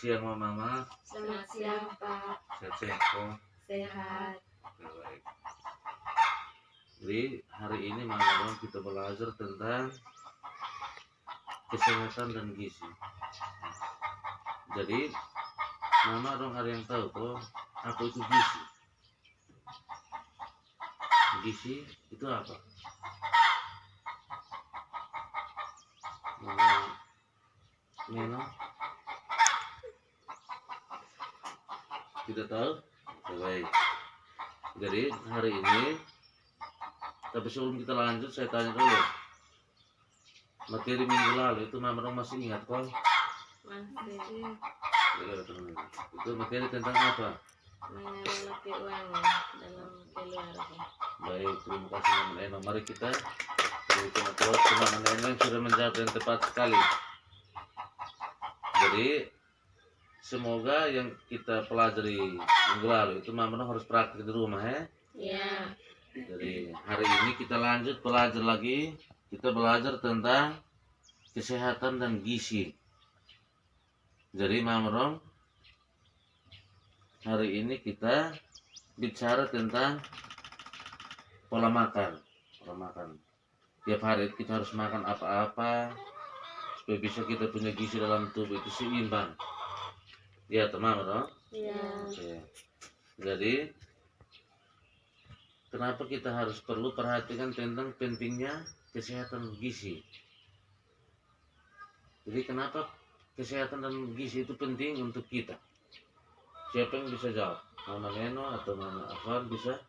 siang Mama. Selamat siang Pak. Sehat-sehat kok. Sehat. Oke, baik. Jadi hari ini Mama kita belajar tentang kesehatan dan gizi. Jadi Mama dong ada yang tahu kok apa itu gizi? Gizi itu apa? Mama Neno tidak tahu? Oke, baik. Jadi hari ini, tapi sebelum kita lanjut saya tanya dulu. Materi minggu lalu itu Mama dong masih ingat kok? Masih Itu materi tentang apa? mengamati uang dalam keluarga. Baik, terima kasih Mama Neno. Mari kita berikan aplaus ke Mama Neno yang sudah menjawab dengan tepat sekali. Jadi semoga yang kita pelajari minggu lalu itu Mama Neno harus praktik di rumah ya. Ya. Jadi hari ini kita lanjut belajar lagi. Kita belajar tentang kesehatan dan gizi. Jadi Mama Neno, hari ini kita bicara tentang pola makan. Pola makan. Tiap hari kita harus makan apa-apa supaya bisa kita punya gizi dalam tubuh itu seimbang. Ya, teman dong. Ya. Oke. Jadi kenapa kita harus perlu perhatikan tentang pentingnya kesehatan gizi? Jadi kenapa kesehatan dan gizi itu penting untuk kita? Siapa yang bisa jawab? Mama Neno atau Mama Afan bisa?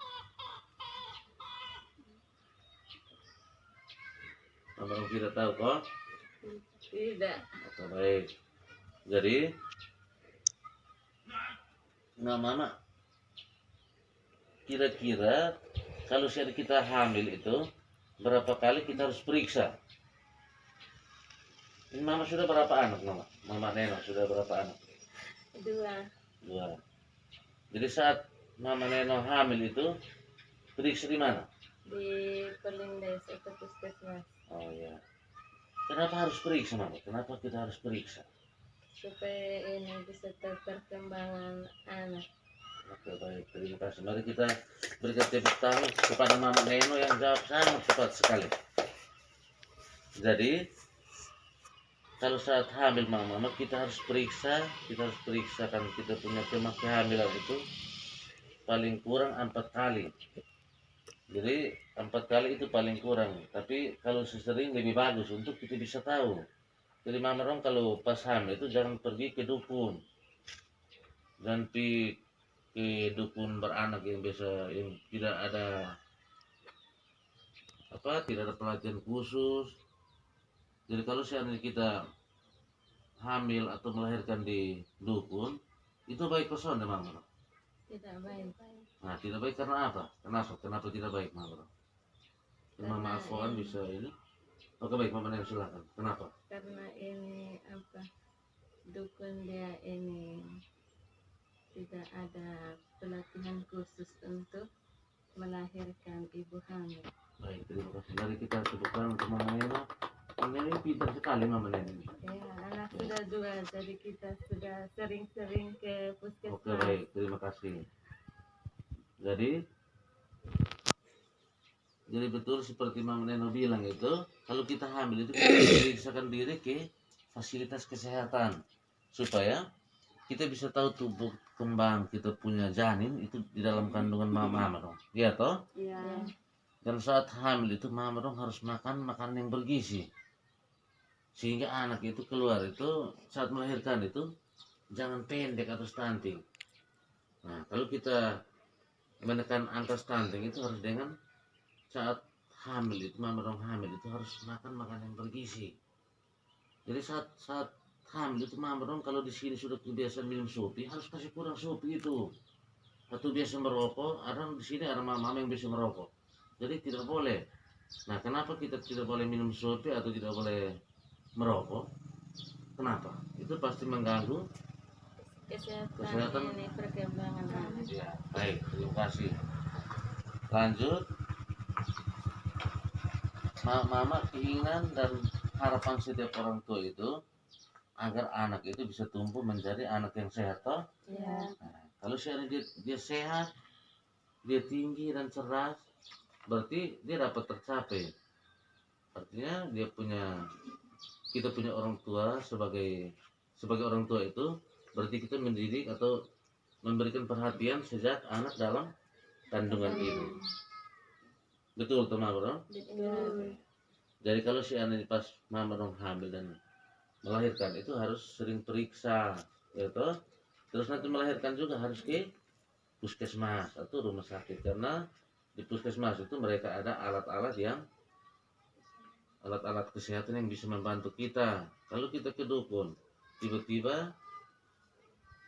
Mama Neno tidak tahu kok? Tidak. Oke, baik. Jadi Mama, kira-kira kalau kita hamil itu berapa kali kita harus periksa? Ini Mama sudah berapa anak Mama? Mama Neno sudah berapa anak? 2. 2. Jadi saat Mama Neno hamil itu periksa di mana? Di Pelindes atau puskesmas Oh ya. Kenapa harus periksa Mama? Kenapa kita harus periksa? supaya ini bisa tahu perkembangan anak. Oke, baik, terima kasih. Mari kita berikan tepuk tangan kepada Mama Neno yang jawab sangat cepat sekali. Jadi kalau saat hamil Mama, kita harus periksakan kita punya kehamilan itu paling kurang 4 kali. Jadi 4 kali itu paling kurang, tapi kalau sesering lebih bagus untuk kita bisa tahu. Jadi Mama dong kalau pas hamil itu jangan pergi ke dukun, jangan pergi ke dukun beranak yang biasa yang tidak ada pelatihan khusus. Jadi kalau seandainya kita hamil atau melahirkan di dukun, itu baik personnya Mama. Tidak baik. Nah, tidak baik karena apa? Kenapa tidak baik Mama? Mama Afwan bisa ini. Oke, baik Mama Neno silakan. Kenapa? Karena ini dukun dia ini tidak ada pelatihan khusus untuk melahirkan ibu hamil. Baik, terima kasih. Mari kita tepukkan untuk Mama Neno. Ini pintar sekali Mama Neno. Ya, anak sudah 2, jadi kita sudah sering-sering ke puskesmas. Oke, baik, terima kasih. Jadi betul seperti Mama Neno bilang itu, kalau kita hamil itu kita periksakan diri ke fasilitas kesehatan supaya kita bisa tahu tubuh kembang kita punya janin itu di dalam kandungan Mama dong. Iya toh? Iya. Dan saat hamil itu Mama dong harus makan makanan yang bergizi. Sehingga anak itu keluar itu saat melahirkan itu jangan pendek atau stunting. Nah, kalau kita menekan angka stunting itu harus dengan saat hamil itu Mama dong hamil itu harus makan makanan yang bergizi. Jadi saat hamil itu Mama dong kalau di sini sudah kebiasaan minum supi harus kasih kurang supi itu. Atau biasa merokok, ada di sini ada mama yang biasa merokok. Jadi tidak boleh. Nah, kenapa kita tidak boleh minum supi atau tidak boleh merokok? Kenapa? Itu pasti mengganggu kesehatan ini perkembangan anak. Ya, baik, terima kasih. Lanjut. Mama, keinginan dan harapan setiap orang tua itu agar anak itu bisa tumbuh menjadi anak yang sehat toh. Ya. Nah, kalau seandainya dia sehat, dia tinggi dan cerdas, berarti dia dapat tercapai. Artinya kita punya orang tua sebagai orang tua itu berarti kita mendidik atau memberikan perhatian sejak anak dalam kandungan ibu. Betul tuh Mama dong? Betul. Jadi kalau si anak pas Mama dong hamil dan melahirkan itu harus sering periksa, ya toh? Terus nanti melahirkan juga harus ke puskesmas atau rumah sakit, karena di puskesmas itu mereka ada alat-alat kesehatan yang bisa membantu kita. Kalau kita ke dukun, tiba-tiba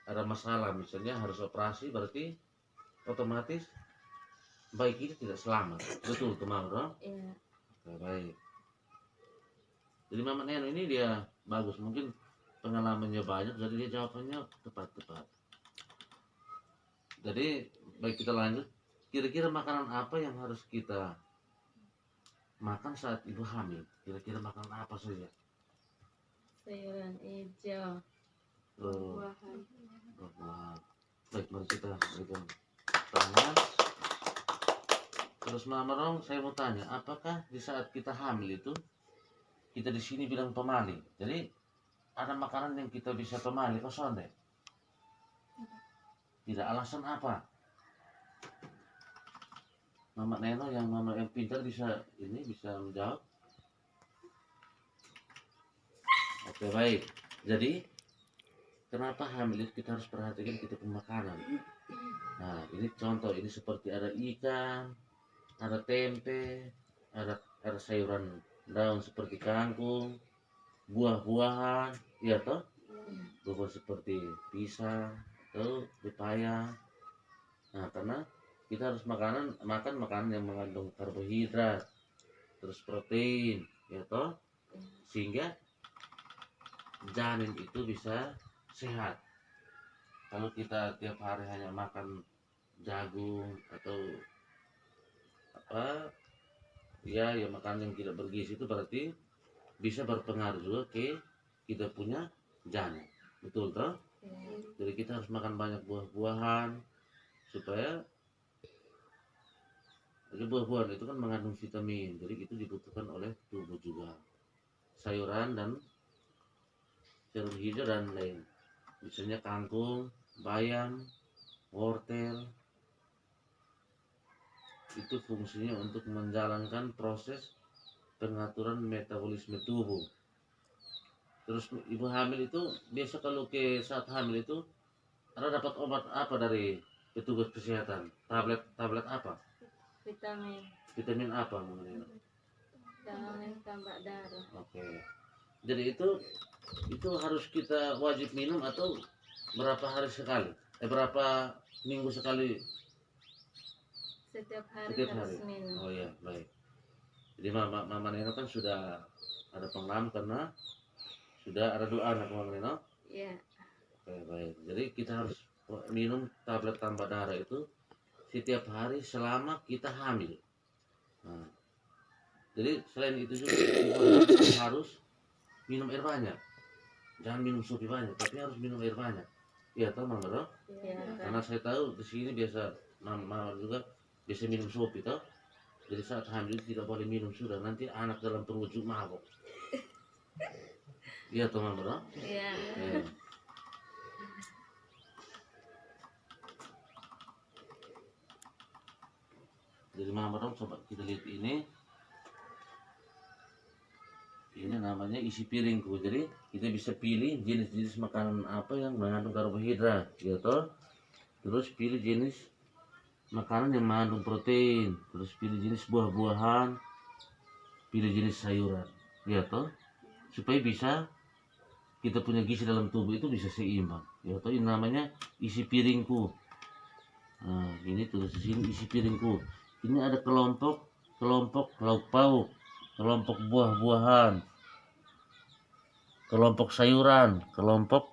ada masalah, misalnya harus operasi, berarti otomatis bayi kita tidak selamat. Betul tuh Mama dong? Ya. Oke, baik. Jadi Mama Neno ini dia bagus, mungkin pengalamannya banyak, jadi dia jawabannya tepat-tepat. Jadi baik, kita lanjut. Kira-kira makanan apa yang harus kita makan saat ibu hamil? Kira-kira makanan apa saja? Sayuran hijau. Buah-buahan. Baik, mari kita berikan tangan. Terus Mama dong, saya mau tanya, apakah di saat kita hamil itu kita di sini bilang pemali? Jadi ada makanan yang kita bisa pemali kosong deh? Tidak, alasan apa? Mama Neno yang pintar bisa menjawab. Oke, baik. Jadi kenapa hamil itu kita harus perhatikan kita punya makanan? Nah, ini contoh, ini seperti ada ikan, ada tempe, ada sayuran daun seperti kangkung, buah-buahan, ya toh? Buah seperti pisang atau pepaya. Nah, karena kita harus makan makanan yang mengandung karbohidrat, terus protein, ya toh, sehingga janin itu bisa sehat. Kalau kita tiap hari hanya makan jagung atau apa, ya makanan yang tidak bergizi, itu berarti bisa berpengaruh juga ke kita punya janin. Betul toh? Jadi kita harus makan banyak buah-buahan supaya buah-buahan itu kan mengandung vitamin, jadi itu dibutuhkan oleh tubuh juga. Sayuran dan sayur hijau dan lain, misalnya kangkung, bayam, wortel, itu fungsinya untuk menjalankan proses pengaturan metabolisme tubuh. Terus ibu hamil itu biasa kalau ke saat hamil itu ada dapat obat apa dari petugas kesehatan? Tablet apa? Vitamin apa mengenai? Vitamin tambah darah. Oke. Jadi itu harus kita wajib minum atau berapa hari sekali? Berapa minggu sekali? Setiap hari Setiap harus hari. minum. Oh iya, baik. Jadi Mama Neno kan sudah ada pengalaman karena sudah ada 2 anak Mama Neno. Iya. Oke, baik. Jadi kita harus minum tablet tambah darah itu setiap hari selama kita hamil. Nah, jadi selain itu juga ibu harus minum air banyak. Jangan minum susu banyak, tapi harus minum air banyak. Iya toh Mama toh? Iya. Karena saya tahu di sini biasa Mama juga biasa minum susu toh. Jadi saat hamil tidak boleh minum sudah, nanti anak dalam perut mabok. Iya toh Mama toh? Iya. Iya. Jadi Mama dong, coba kita lihat ini namanya isi piringku. Jadi kita bisa pilih jenis-jenis makanan apa yang mengandung karbohidrat, ya toh. Terus pilih jenis makanan yang mengandung protein, terus pilih jenis buah-buahan, pilih jenis sayuran, ya toh, supaya bisa kita punya gizi dalam tubuh itu bisa seimbang, ya toh. Ini namanya isi piringku. Nah, ini tulis di sini isi piringku. Ini ada kelompok lauk pauk, kelompok buah-buahan, kelompok sayuran, kelompok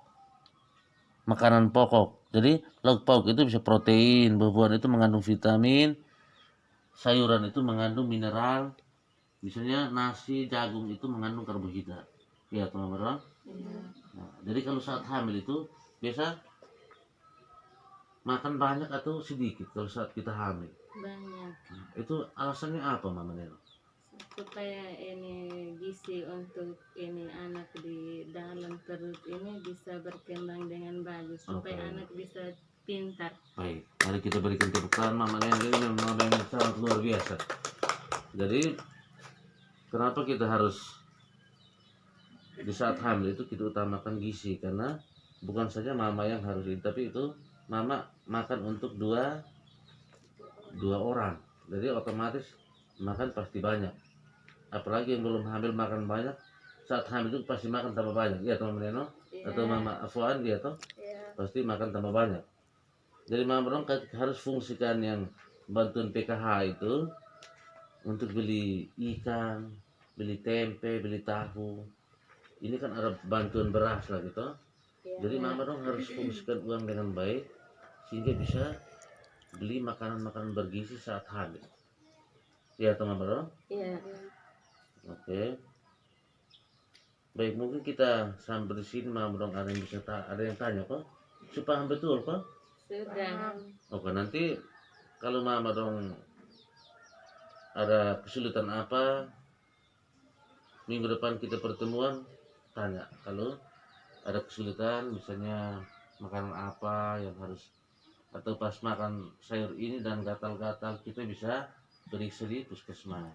makanan pokok. Jadi lauk pauk itu bisa protein, buah-buahan itu mengandung vitamin, sayuran itu mengandung mineral, misalnya nasi, jagung itu mengandung karbohidrat. Iya tuh Mama dong. Iya. Nah, jadi kalau saat hamil itu biasa makan banyak atau sedikit kalau saat kita hamil? Banyak. Nah, itu alasannya apa Mama Neno? Supaya ini gizi untuk ini anak di dalam perut ini bisa berkembang dengan bagus. Supaya Oke. anak bisa pintar. Baik, mari kita berikan tepuk tangan Mama Neno, ini memang Mama Neno sangat luar biasa. Jadi kenapa kita harus di saat hamil itu kita utamakan gizi, karena bukan saja mama yang harus ini, tapi itu mama makan untuk dua orang, jadi otomatis makan pasti banyak. Apalagi yang belum hamil makan banyak, saat hamil itu pasti makan tambah banyak. Iya teman Neno atau Mama Afwan, dia tuh Iya. pasti makan tambah banyak. Jadi mama dong harus fungsikan yang bantuan PKH itu untuk beli ikan, beli tempe, beli tahu. Ini kan ada bantuan beras lah gitu. Jadi mama dong harus fungsikan uang dengan baik sehingga bisa beli makanan-makanan bergizi saat hamil. Ya teman dong. Iya. Oke. Baik, mungkin kita sampai di sini mama dong, ada yang bisa ada yang tanya kok. Supaya betul kok. Sudah. Oke, nanti kalau mama dong ada kesulitan apa, minggu depan kita pertemuan, tanya. Kalau ada kesulitan misalnya makanan apa yang harus, atau pas makan sayur ini dan gatal-gatal, kita bisa periksa di puskesmas.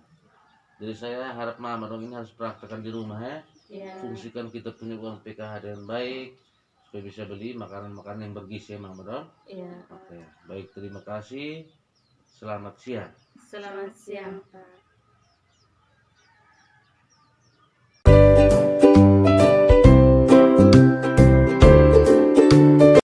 Jadi saya harap mama dong ini harus praktekkan di rumah ya. Iya. Fungsikan kita punya uang PKH dengan baik supaya bisa beli makanan-makanan yang bergizi ya mama dong. Iya. Oke, baik, terima kasih. Selamat siang. Selamat siang, Pak.